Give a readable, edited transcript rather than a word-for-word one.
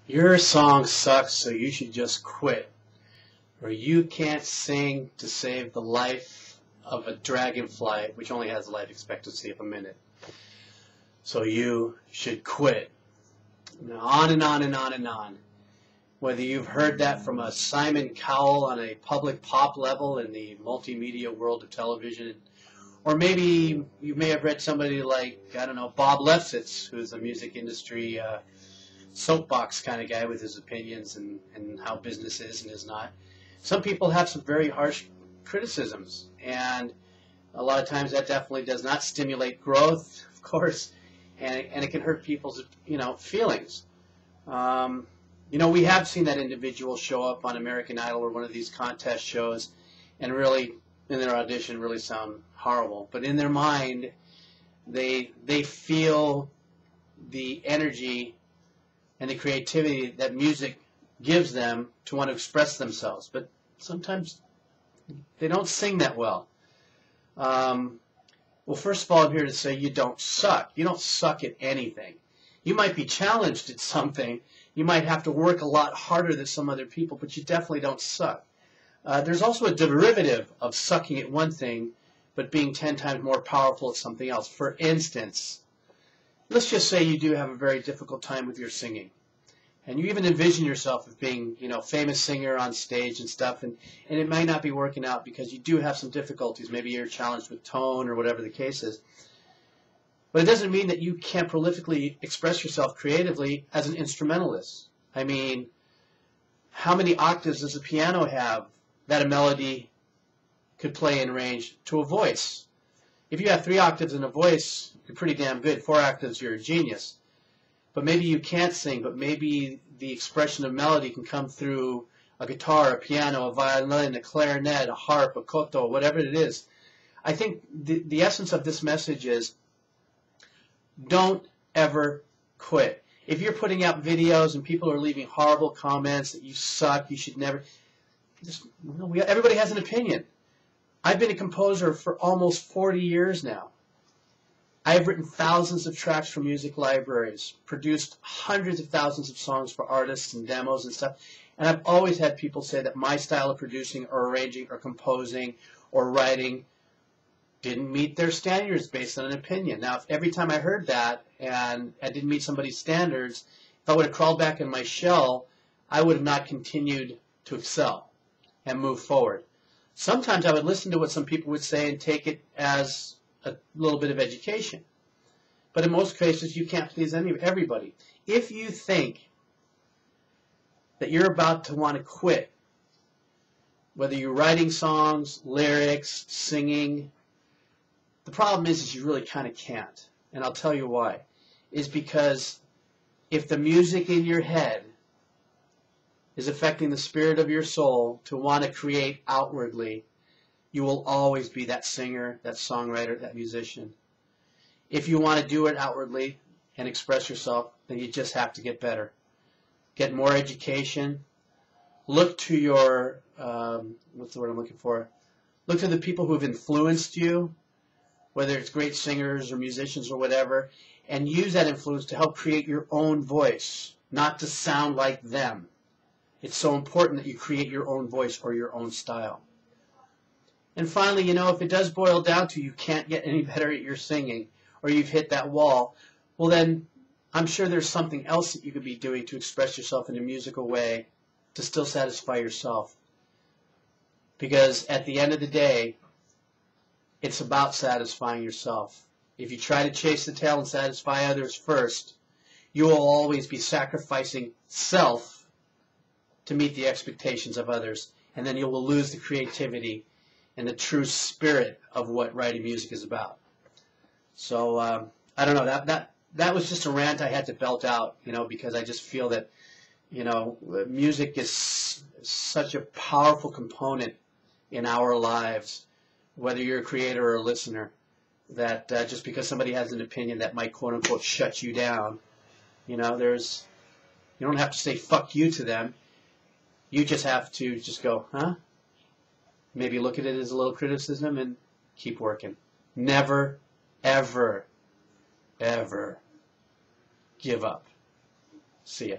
Your song sucks, so you should just quit. Or you can't sing to save the life of a dragonfly, which only has a life expectancy of a minute. So you should quit. Now, on and on and on and on. Whether you've heard that from a Simon Cowell on a public pop level in the multimedia world of television, or maybe you may have read somebody like, I don't know, Bob Lefsetz, who's a music industry soapbox kind of guy with his opinions and how business is and is not. Some people have some very harsh criticisms, and a lot of times that definitely does not stimulate growth, of course, and it can hurt people's feelings. We have seen that individual show up on American Idol or one of these contest shows and really, in their audition, really sound horrible. But in their mind, they feel the energy and the creativity that music gives them to want to express themselves. But sometimes they don't sing that well. Well, first of all, I'm here to say you don't suck. You don't suck at anything. You might be challenged at something. You might have to work a lot harder than some other people, but you definitely don't suck. There's also a derivative of sucking at one thing, but being 10 times more powerful at something else. For instance, let's just say you do have a very difficult time with your singing, and you even envision yourself as being, famous singer on stage and stuff, and it might not be working out because you do have some difficulties. Maybe you're challenged with tone or whatever the case is. But it doesn't mean that you can't prolifically express yourself creatively as an instrumentalist. I mean, how many octaves does a piano have that a melody could play in range to a voice? If you have 3 octaves in a voice, you're pretty damn good. 4 octaves, you're a genius. But maybe you can't sing, but maybe the expression of melody can come through a guitar, a piano, a violin, a clarinet, a harp, a koto, whatever it is. I think the essence of this message is don't ever quit. If you're putting out videos and people are leaving horrible comments that you suck, you should never, everybody has an opinion. I've been a composer for almost 40 years now. I've written thousands of tracks for music libraries, produced hundreds of thousands of songs for artists and demos and stuff, and I've always had people say that my style of producing or arranging or composing or writing didn't meet their standards based on an opinion. Now, if every time I heard that and I didn't meet somebody's standards, if I would have crawled back in my shell, I would have not continued to excel and move forward. Sometimes I would listen to what some people would say and take it as a little bit of education. But in most cases, you can't please everybody. If you think that you're about to want to quit, whether you're writing songs, lyrics, singing, the problem is you really kind of can't. And I'll tell you why. Is because if the music in your head is affecting the spirit of your soul to want to create outwardly, you will always be that singer, that songwriter, that musician. If you want to do it outwardly and express yourself, then you just have to get better. Get more education. Look to your, what's the word I'm looking for? Look to the people who have influenced you, whether it's great singers or musicians or whatever, and use that influence to help create your own voice, not to sound like them. It's so important that you create your own voice or your own style. And finally, if it does boil down to you can't get any better at your singing or you've hit that wall, well then I'm sure there's something else that you could be doing to express yourself in a musical way to still satisfy yourself. Because at the end of the day, it's about satisfying yourself. If you try to chase the tail and satisfy others first, you will always be sacrificing self to meet the expectations of others, and then you will lose the creativity and the true spirit of what writing music is about. So I don't know, that was just a rant I had to belt out, because I just feel that music is such a powerful component in our lives, whether you're a creator or a listener, that just because somebody has an opinion that might quote unquote shut you down, you don't have to say fuck you to them. You just have to just go, huh? Maybe look at it as a little criticism and keep working. Never, ever, ever give up. See ya.